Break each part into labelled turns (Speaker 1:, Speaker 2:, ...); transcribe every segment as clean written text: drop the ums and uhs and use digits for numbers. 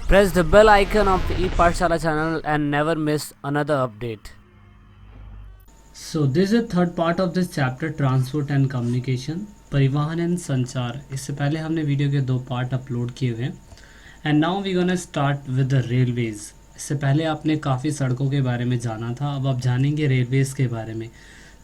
Speaker 1: Press the bell icon of the ePathshala channel and never miss another update.
Speaker 2: So this is the third part of this chapter, transport and communication, परिवहन and संचार। इससे पहले हमने video के 2 part upload किए हुए हैं and now we gonna start with the railways. इससे पहले आपने काफ़ी सड़कों के बारे में जाना था, अब आप जानेंगे रेलवेज़ के बारे में।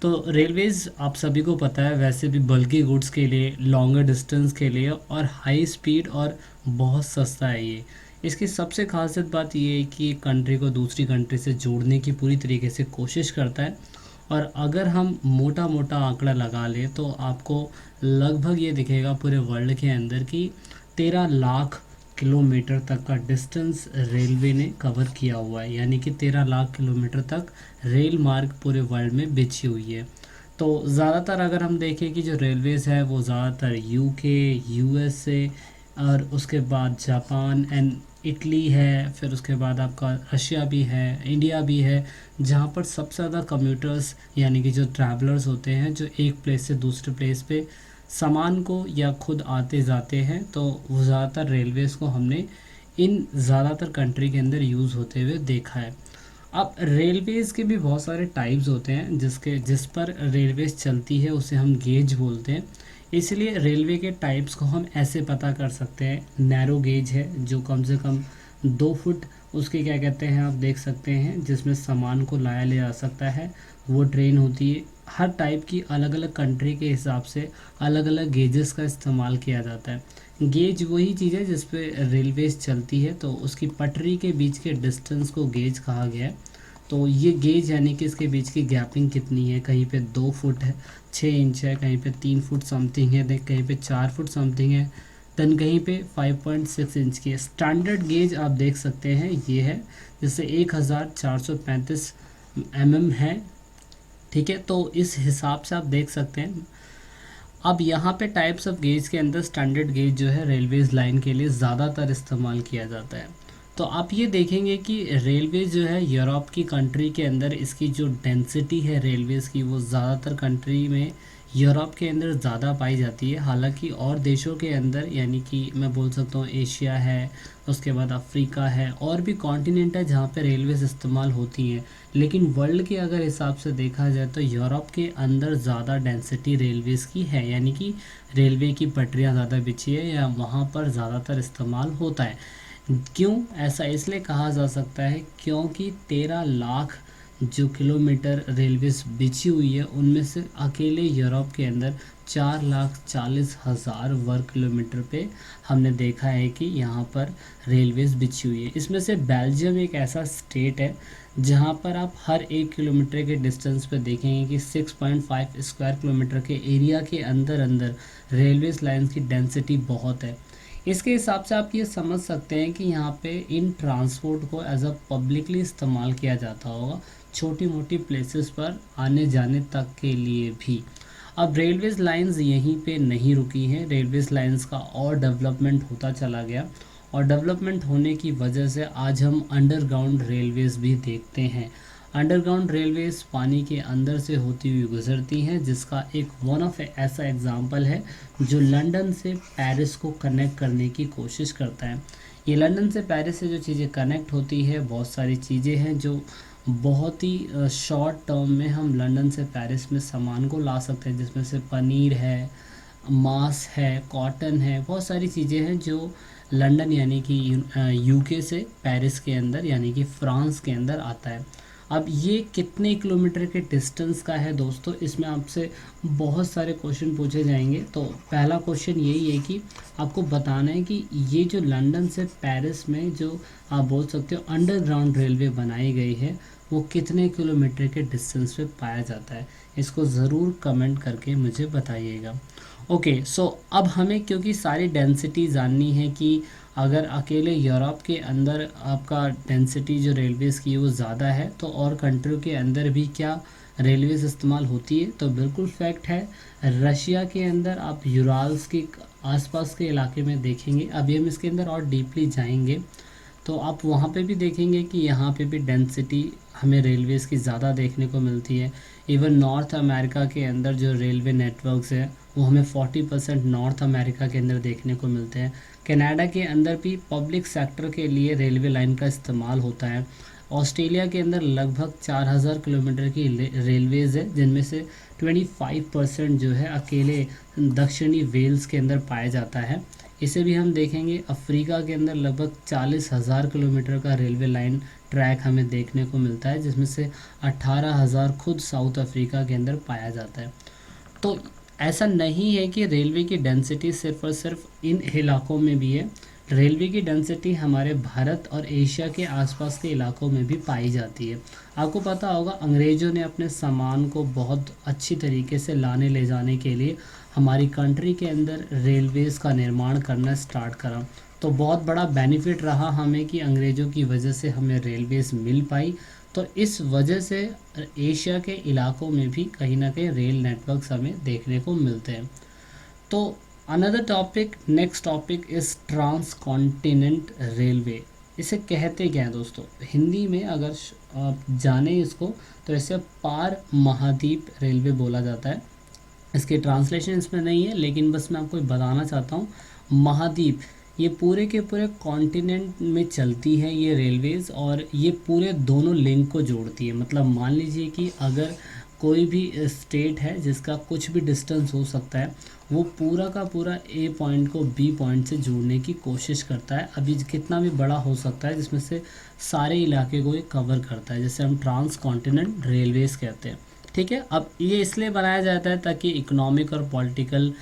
Speaker 2: तो रेलवेज़ आप सभी को पता है, वैसे भी बल्कि गुड्स के लिए, लॉन्गर डिस्टेंस के लिए और हाई स्पीड और बहुत सस्ता है ये। इसकी सबसे खासियत बात ये है कि कंट्री को दूसरी कंट्री से जोड़ने की पूरी तरीके से कोशिश करता है। और अगर हम मोटा मोटा आंकड़ा लगा लें तो आपको लगभग ये दिखेगा पूरे वर्ल्ड के अंदर कि 13 लाख किलोमीटर तक का डिस्टेंस रेलवे ने कवर किया हुआ है, यानी कि 13 लाख किलोमीटर तक रेल मार्ग पूरे वर्ल्ड में बिछी हुई है। तो ज़्यादातर अगर हम देखें कि जो रेलवेज़ है वो ज़्यादातर यूके, यूएसए और उसके बाद जापान एंड इटली है, फिर उसके बाद आपका रशिया भी है, इंडिया भी है, जहाँ पर सबसे ज़्यादा कम्यूटर्स यानी कि जो ट्रैवलर्स होते हैं जो एक प्लेस से दूसरे प्लेस पे सामान को या खुद आते जाते हैं, तो वो ज़्यादातर रेलवेज़ को हमने इन ज़्यादातर कंट्री के अंदर यूज़ होते हुए देखा है। अब रेलवेज़ के भी बहुत सारे टाइप्स होते हैं जिस पर रेलवेज़ चलती है उसे हम गेज बोलते हैं। इसलिए रेलवे के टाइप्स को हम ऐसे पता कर सकते हैं। नैरो गेज है जो कम से कम 2 फुट उसके क्या कहते हैं आप देख सकते हैं, जिसमें सामान को लाया ले जा सकता है, वो ट्रेन होती है। हर टाइप की अलग अलग कंट्री के हिसाब से अलग अलग गेजेस का इस्तेमाल किया जाता है। गेज वही चीज़ है जिस पे रेलवेज चलती है, तो उसकी पटरी के बीच के डिस्टेंस को गेज कहा गया है। तो ये गेज यानी कि इसके बीच की गैपिंग कितनी है, कहीं पे 2 फुट है 6 इंच है, कहीं पे 3 फुट समथिंग है, देख कहीं पे 4 फुट समथिंग है, देन कहीं पे 5.6 इंच की है। स्टैंडर्ड गेज आप देख सकते हैं ये है, जिससे 1435 mm है। ठीक है, तो इस हिसाब से आप देख सकते हैं। अब यहाँ पे टाइप्स ऑफ गेज के अंदर स्टैंडर्ड गेज जो है रेलवेज लाइन के लिए ज़्यादातर इस्तेमाल किया जाता है। तो आप ये देखेंगे कि रेलवे जो है यूरोप की कंट्री के अंदर इसकी जो डेंसिटी है रेलवेज़ की वो ज़्यादातर कंट्री में यूरोप के अंदर ज़्यादा पाई जाती है। हालांकि और देशों के अंदर यानी कि मैं बोल सकता हूँ एशिया है, उसके बाद अफ्रीका है, और भी कॉन्टिनेंट है जहाँ पे रेलवेज़ इस्तेमाल होती हैं। लेकिन वर्ल्ड के अगर हिसाब से देखा जाए तो यूरोप के अंदर ज़्यादा डेंसिटी रेलवेज़ की है, यानी कि रेलवे की पटरियाँ ज़्यादा बिछी है या वहाँ पर ज़्यादातर इस्तेमाल होता है। क्यों ऐसा इसलिए कहा जा सकता है क्योंकि 13 लाख जो किलोमीटर रेलवेज बिछी हुई है उनमें से अकेले यूरोप के अंदर 4,40,000 वर्ग किलोमीटर पे हमने देखा है कि यहाँ पर रेलवेज बिछी हुई है। इसमें से बेल्जियम एक ऐसा स्टेट है जहाँ पर आप हर 1 किलोमीटर के डिस्टेंस पे देखेंगे कि 6.5 स्क्वायर किलोमीटर के एरिया के अंदर अंदर रेलवेज लाइन्स की डेंसिटी बहुत है। इसके हिसाब से आप ये समझ सकते हैं कि यहाँ पे इन ट्रांसपोर्ट को एज अ पब्लिकली इस्तेमाल किया जाता होगा, छोटी मोटी प्लेसेस पर आने जाने तक के लिए भी। अब रेलवेज़ लाइंस यहीं पे नहीं रुकी हैं, रेलवेज़ लाइंस का और डेवलपमेंट होता चला गया, और डेवलपमेंट होने की वजह से आज हम अंडरग्राउंड रेलवेज़ भी देखते हैं। अंडरग्राउंड रेलवेज़ पानी के अंदर से होती हुई गुजरती हैं, जिसका एक वन ऑफ ऐसा एग्ज़ाम्पल है जो लंदन से पेरिस को कनेक्ट करने की कोशिश करता है। ये लंदन से पेरिस से जो चीज़ें कनेक्ट होती है, बहुत सारी चीज़ें हैं जो बहुत ही शॉर्ट टर्म में हम लंदन से पेरिस में सामान को ला सकते हैं, जिसमें से पनीर है, मांस है, कॉटन है, बहुत सारी चीज़ें हैं जो लंदन यानी कि यूके से पेरिस के अंदर यानी कि फ्रांस के अंदर आता है। अब ये कितने किलोमीटर के डिस्टेंस का है दोस्तों, इसमें आपसे बहुत सारे क्वेश्चन पूछे जाएंगे। तो पहला क्वेश्चन यही है कि आपको बताना है कि ये जो लंदन से पेरिस में जो आप बोल सकते हो अंडरग्राउंड रेलवे बनाई गई है वो कितने किलोमीटर के डिस्टेंस पे पाया जाता है। इसको ज़रूर कमेंट करके मुझे बताइएगा। ओके, सो अब हमें क्योंकि सारी डेंसिटी जाननी है कि अगर अकेले यूरोप के अंदर आपका डेंसिटी जो रेलवेज़ की वो ज़्यादा है तो और कंट्रियों के अंदर भी क्या रेलवेज़ इस्तेमाल होती है, तो बिल्कुल फैक्ट है। रशिया के अंदर आप यूराल्स के आसपास के इलाके में देखेंगे, अभी हम इसके अंदर और डीपली जाएंगे तो आप वहाँ पे भी देखेंगे कि यहाँ पे भी डेंसिटी हमें रेलवेज़ की ज़्यादा देखने को मिलती है। इवन नॉर्थ अमेरिका के अंदर जो रेलवे नेटवर्क्स हैं वो हमें 40% नॉर्थ अमेरिका के अंदर देखने को मिलते हैं। कनाडा के अंदर भी पब्लिक सेक्टर के लिए रेलवे लाइन का इस्तेमाल होता है। ऑस्ट्रेलिया के अंदर लगभग 4000 किलोमीटर की रेलवेज़ है, जिनमें से 25% जो है अकेले दक्षिणी वेल्स के अंदर पाया जाता है। इसे भी हम देखेंगे। अफ्रीका के अंदर लगभग 40,000 किलोमीटर का रेलवे लाइन ट्रैक हमें देखने को मिलता है, जिसमें से 18,000 खुद साउथ अफ्रीका के अंदर पाया जाता है। तो ऐसा नहीं है कि रेलवे की डेंसिटी सिर्फ और सिर्फ इन इलाकों में भी है। रेलवे की डेंसिटी हमारे भारत और एशिया के आसपास के इलाकों में भी पाई जाती है। आपको पता होगा अंग्रेज़ों ने अपने सामान को बहुत अच्छी तरीके से लाने ले जाने के लिए हमारी कंट्री के अंदर रेलवेज़ का निर्माण करना स्टार्ट करा। तो बहुत बड़ा बेनिफिट रहा हमें कि अंग्रेज़ों की वजह से हमें रेलवेज़ मिल पाई। तो इस वजह से एशिया के इलाकों में भी कहीं ना कहीं रेल नेटवर्क्स हमें देखने को मिलते हैं। तो another topic, next topic is trans continent railway. इसे कहते क्या हैं दोस्तों? हिंदी में अगर आप जाने इसको तो इसे पार महाद्वीप रेलवे बोला जाता है। इसके ट्रांसलेशन इसमें नहीं है, लेकिन बस मैं आपको बताना चाहता हूँ। महाद्वीप, ये पूरे के पूरे कॉन्टिनेंट में चलती है ये रेलवेज़, और ये पूरे दोनों लिंक को जोड़ती है। मतलब मान लीजिए कि अगर कोई भी स्टेट है जिसका कुछ भी डिस्टेंस हो सकता है, वो पूरा का पूरा ए पॉइंट को बी पॉइंट से जोड़ने की कोशिश करता है। अभी कितना भी बड़ा हो सकता है, जिसमें से सारे इलाके को ये कवर करता है, जैसे हम ट्रांस कॉन्टिनेंट रेलवेज़ कहते हैं। ठीक है, अब ये इसलिए बनाया जाता है ताकि इकोनॉमिक और पॉलिटिकल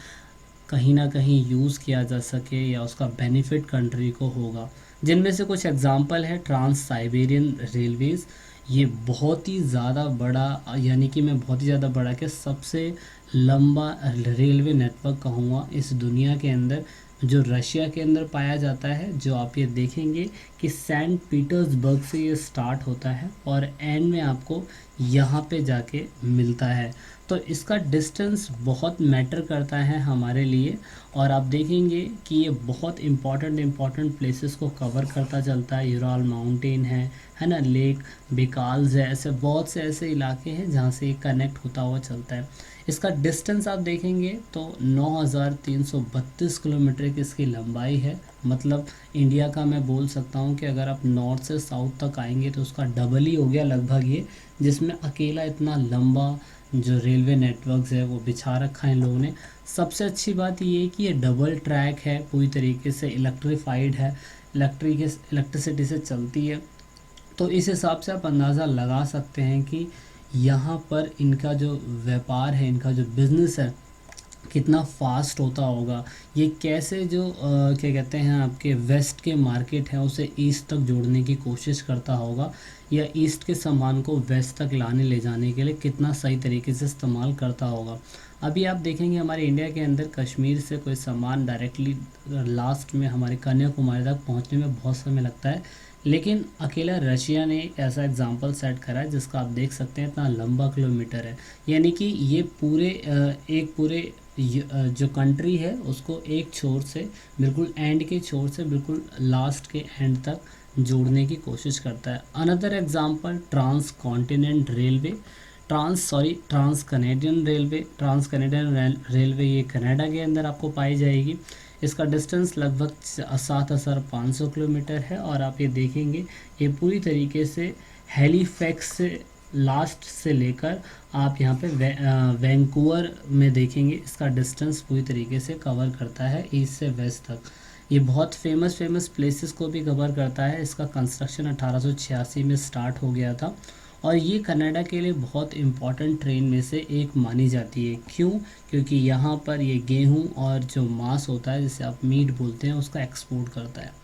Speaker 2: कहीं ना कहीं यूज़ किया जा सके, या उसका बेनिफिट कंट्री को होगा। जिनमें से कुछ एग्जांपल है ट्रांस साइबेरियन रेलवेज़। ये बहुत ही ज़्यादा बड़ा, यानी कि मैं बहुत ही ज़्यादा बड़ा के सबसे लंबा रेलवे नेटवर्क कहूँगा इस दुनिया के अंदर, जो रशिया के अंदर पाया जाता है। जो आप ये देखेंगे कि सेंट पीटर्सबर्ग से ये स्टार्ट होता है और एंड में आपको यहाँ पे जाके मिलता है। तो इसका डिस्टेंस बहुत मैटर करता है हमारे लिए, और आप देखेंगे कि ये बहुत इम्पॉर्टेंट प्लेसेस को कवर करता चलता है। यूराल माउंटेन है ना, लेक बिकाल्स है, ऐसे बहुत से ऐसे इलाके हैं जहाँ से ये कनेक्ट होता हुआ चलता है। इसका डिस्टेंस आप देखेंगे तो 9332 किलोमीटर की इसकी लंबाई है। मतलब इंडिया का मैं बोल सकता हूँ कि अगर आप नॉर्थ से साउथ तक आएंगे तो उसका डबल ही हो गया लगभग ये, जिसमें अकेला इतना लंबा जो रेलवे नेटवर्क्स है वो बिछा रखा है इन लोगों ने। सबसे अच्छी बात ये है कि ये डबल ट्रैक है, पूरी तरीके से इलेक्ट्रीफाइड है, इलेक्ट्रिसिटी से चलती है। तो इस हिसाब से आप अंदाज़ा लगा सकते हैं कि यहाँ पर इनका जो व्यापार है, इनका जो बिज़नेस है, कितना फास्ट होता होगा। ये कैसे जो क्या कहते हैं आपके वेस्ट के मार्केट है उसे ईस्ट तक जोड़ने की कोशिश करता होगा, या ईस्ट के सामान को वेस्ट तक लाने ले जाने के लिए कितना सही तरीके से इस्तेमाल करता होगा। अभी आप देखेंगे हमारे इंडिया के अंदर कश्मीर से कोई सामान डायरेक्टली लास्ट में हमारे कन्याकुमारी तक पहुंचने में बहुत समय लगता है, लेकिन अकेला रशिया ने ऐसा एग्जांपल सेट करा है जिसका आप देख सकते हैं इतना लंबा किलोमीटर है। यानी कि ये पूरे जो कंट्री है उसको एक छोर से बिल्कुल एंड के छोर से बिल्कुल लास्ट के एंड तक जोड़ने की कोशिश करता है। Another example trans continent railway, trans Canadian railway ये कनाडा के अंदर आपको पाई जाएगी। इसका डिस्टेंस लगभग 7500 किलोमीटर है, और आप ये देखेंगे ये पूरी तरीके से हैलीफैक्स से लास्ट से लेकर आप यहाँ पे वैंकूवर में देखेंगे इसका डिस्टेंस पूरी तरीके से कवर करता है ईस्ट से वेस्ट तक। ये बहुत फेमस प्लेसेस को भी कवर करता है। इसका कंस्ट्रक्शन 1886 में स्टार्ट हो गया था, और ये कनाडा के लिए बहुत इम्पॉर्टेंट ट्रेन में से एक मानी जाती है। क्यों? क्योंकि यहाँ पर ये गेहूँ और जो मांस होता है जिसे आप मीट बोलते हैं उसका एक्सपोर्ट करता है।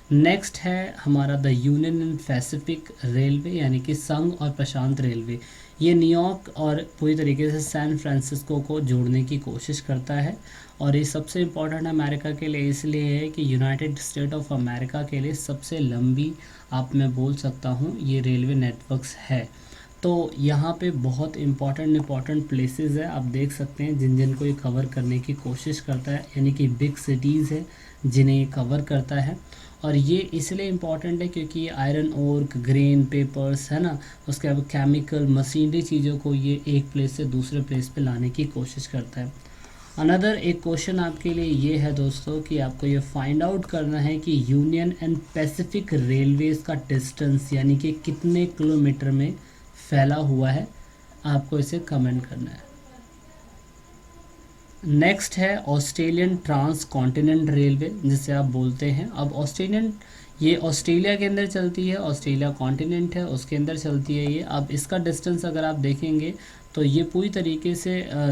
Speaker 2: नेक्स्ट है हमारा the union and Pacific railway, यानी कि संघ और प्रशांत रेलवे। ये न्यूयॉर्क और पूरी तरीके से सैन फ्रांसिस्को को जोड़ने की कोशिश करता है, और ये सबसे इम्पोर्टेंट अमेरिका के लिए इसलिए है कि यूनाइटेड स्टेट ऑफ अमेरिका के लिए सबसे लंबी आप मैं बोल सकता हूँ ये रेलवे नेटवर्क्स है। तो यहाँ पे बहुत इम्पॉर्टेंट प्लेसेस है, आप देख सकते हैं जिन को ये कवर करने की कोशिश करता है, यानी कि बिग सिटीज़ है जिन्हें ये कवर करता है। और ये इसलिए इम्पॉर्टेंट है क्योंकि ये आयरन ओर, ग्रेन, पेपर्स है ना, उसके बाद केमिकल मशीनरी चीज़ों को ये एक प्लेस से दूसरे प्लेस पे लाने की कोशिश करता है। अनदर एक क्वेश्चन आपके लिए ये है दोस्तों कि आपको ये फाइंड आउट करना है कि यूनियन एंड पैसिफिक रेलवेज का डिस्टेंस यानी कि कितने किलोमीटर में फैला हुआ है, आपको इसे कमेंट करना है। नेक्स्ट है ऑस्ट्रेलियन ट्रांस कॉन्टिनेंट रेलवे, जिसे आप बोलते हैं। अब ऑस्ट्रेलियन, ये ऑस्ट्रेलिया के अंदर चलती है, ऑस्ट्रेलिया कॉन्टिनेंट है उसके अंदर चलती है ये। अब इसका डिस्टेंस अगर आप देखेंगे तो ये पूरी तरीके से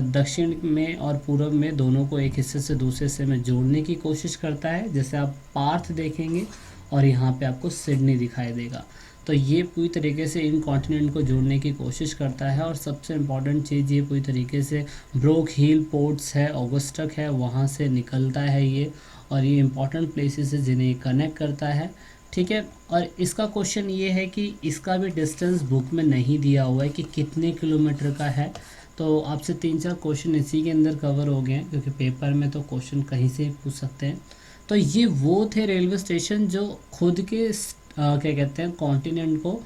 Speaker 2: दक्षिण में और पूर्व में दोनों को एक हिस्से से दूसरे हिस्से में जोड़ने की कोशिश करता है। जैसे आप पार्थ देखेंगे और यहाँ पे आपको सिडनी दिखाई देगा, तो ये पूरी तरीके से इन कॉन्टिनेंट को जोड़ने की कोशिश करता है। और सबसे इम्पॉर्टेंट चीज़, ये पूरी तरीके से ब्रोक हिल पोर्ट्स है, ऑगस्टक है, वहाँ से निकलता है ये, और ये इंपॉर्टेंट प्लेसेस है जिन्हें कनेक्ट करता है, ठीक है। और इसका क्वेश्चन ये है कि इसका भी डिस्टेंस बुक में नहीं दिया हुआ है कि कितने किलोमीटर का है। तो आपसे 3-4 क्वेश्चन इसी के अंदर कवर हो गए हैं, क्योंकि पेपर में तो क्वेश्चन कहीं से ही पूछ सकते हैं। तो ये वो थे रेलवे स्टेशन जो खुद के क्या कहते हैं कॉन्टिनेंट को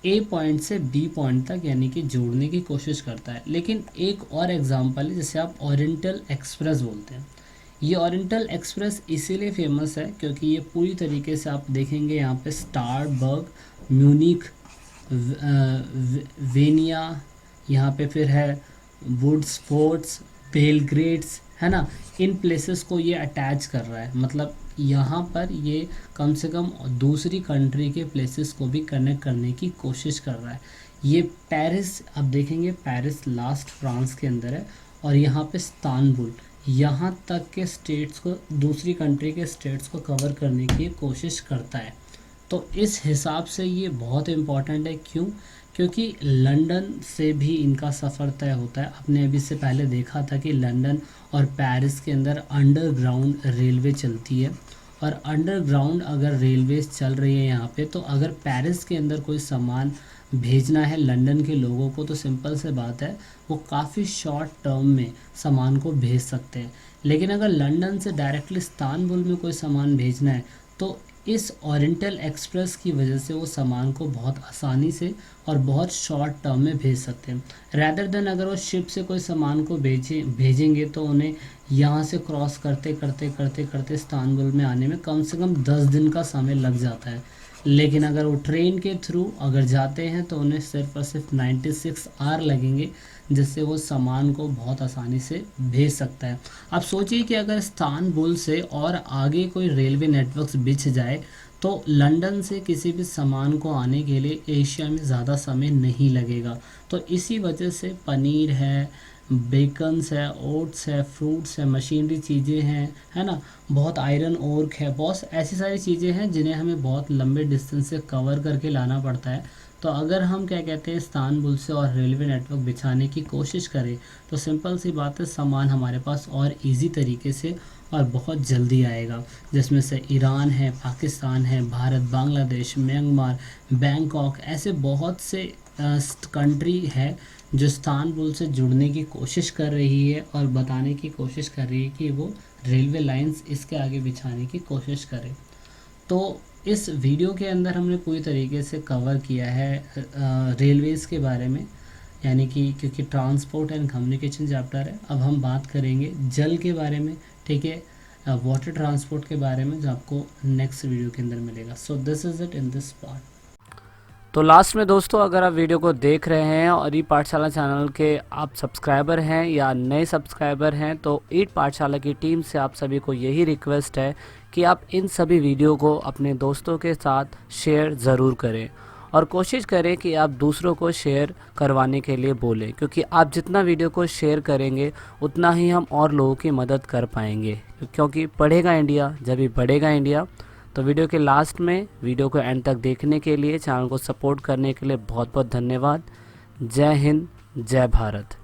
Speaker 2: ए पॉइंट से बी पॉइंट तक यानी कि जोड़ने की कोशिश करता है। लेकिन एक और एग्जांपल है जिसे आप ओरिएंटल एक्सप्रेस बोलते हैं। ये ओरिएंटल एक्सप्रेस इसीलिए फेमस है क्योंकि ये पूरी तरीके से आप देखेंगे यहाँ पे स्टारबर्ग, म्यूनिक, वेनिया, यहाँ पे फिर है वुड्स फोर्ट्स, बेलग्रेड्स, है ना, इन प्लेसेस को ये अटैच कर रहा है। मतलब यहाँ पर ये कम से कम दूसरी कंट्री के प्लेसेस को भी कनेक्ट करने की कोशिश कर रहा है। ये पेरिस, आप देखेंगे पेरिस लास्ट फ्रांस के अंदर है, और यहाँ पे इस्तांबुल, यहाँ तक के स्टेट्स को, दूसरी कंट्री के स्टेट्स को कवर करने की कोशिश करता है। तो इस हिसाब से ये बहुत इम्पॉर्टेंट है। क्यों? क्योंकि लंदन से भी इनका सफ़र तय होता है। आपने अभी से पहले देखा था कि लंदन और पेरिस के अंदर अंडरग्राउंड रेलवे चलती है, और अंडरग्राउंड अगर रेलवेज चल रही है यहाँ पे, तो अगर पेरिस के अंदर कोई सामान भेजना है लंदन के लोगों को, तो सिंपल से बात है वो काफ़ी शॉर्ट टर्म में सामान को भेज सकते हैं। लेकिन अगर लंदन से डायरेक्टली इस्तांबुल में कोई सामान भेजना है, तो इस ओरिएंटल एक्सप्रेस की वजह से वो सामान को बहुत आसानी से और बहुत शॉर्ट टर्म में भेज सकते हैं। रैदर देन अगर वो शिप से कोई सामान को भेजेंगे तो उन्हें यहाँ से क्रॉस करते करते करते करते इस्तांबुल में आने में कम से कम 10 दिन का समय लग जाता है। लेकिन अगर वो ट्रेन के थ्रू अगर जाते हैं तो उन्हें सिर्फ और सिर्फ 96 आवर लगेंगे, जिससे वो सामान को बहुत आसानी से भेज सकता है। आप सोचिए कि अगर इस्तांबुल से और आगे कोई रेलवे नेटवर्क बिछ जाए तो लंदन से किसी भी सामान को आने के लिए एशिया में ज़्यादा समय नहीं लगेगा। तो इसी वजह से पनीर है, बेकन्स है, ओट्स है, फ्रूट्स है, मशीनरी चीज़ें हैं, है ना, बहुत आयरन ओर्क है, बहुत ऐसी सारी चीज़ें हैं जिन्हें हमें बहुत लंबे डिस्टेंस से कवर करके लाना पड़ता है। तो अगर हम क्या कहते हैं इस्तांबुल से और रेलवे नेटवर्क बिछाने की कोशिश करें तो सिंपल सी बात है, सामान हमारे पास और इजी तरीके से और बहुत जल्दी आएगा। जिसमें से ईरान है, पाकिस्तान है, भारत, बांग्लादेश, म्यांमार, बैंकॉक, ऐसे बहुत से कंट्री है जो इस्तांबुल से जुड़ने की कोशिश कर रही है और बताने की कोशिश कर रही है कि वो रेलवे लाइंस इसके आगे बिछाने की कोशिश करें। तो इस वीडियो के अंदर हमने पूरी तरीके से कवर किया है रेलवेज़ के बारे में, यानी कि क्योंकि ट्रांसपोर्ट एंड कम्युनिकेशन चैप्टर है। अब हम बात करेंगे जल के बारे में, ठीक है, वाटर ट्रांसपोर्ट के बारे में, जो आपको नेक्स्ट वीडियो के अंदर मिलेगा। So this is it in this part.
Speaker 1: तो लास्ट में दोस्तों, अगर आप वीडियो को देख रहे हैं और ई पाठशाला चैनल के आप सब्सक्राइबर हैं या नए सब्सक्राइबर हैं, तो ई पाठशाला की टीम से आप सभी को यही रिक्वेस्ट है कि आप इन सभी वीडियो को अपने दोस्तों के साथ शेयर ज़रूर करें, और कोशिश करें कि आप दूसरों को शेयर करवाने के लिए बोलें, क्योंकि आप जितना वीडियो को शेयर करेंगे उतना ही हम और लोगों की मदद कर पाएंगे। क्योंकि पढ़ेगा इंडिया जब भी बढ़ेगा इंडिया। तो वीडियो के लास्ट में वीडियो को एंड तक देखने के लिए, चैनल को सपोर्ट करने के लिए बहुत बहुत धन्यवाद। जय हिंद, जय भारत।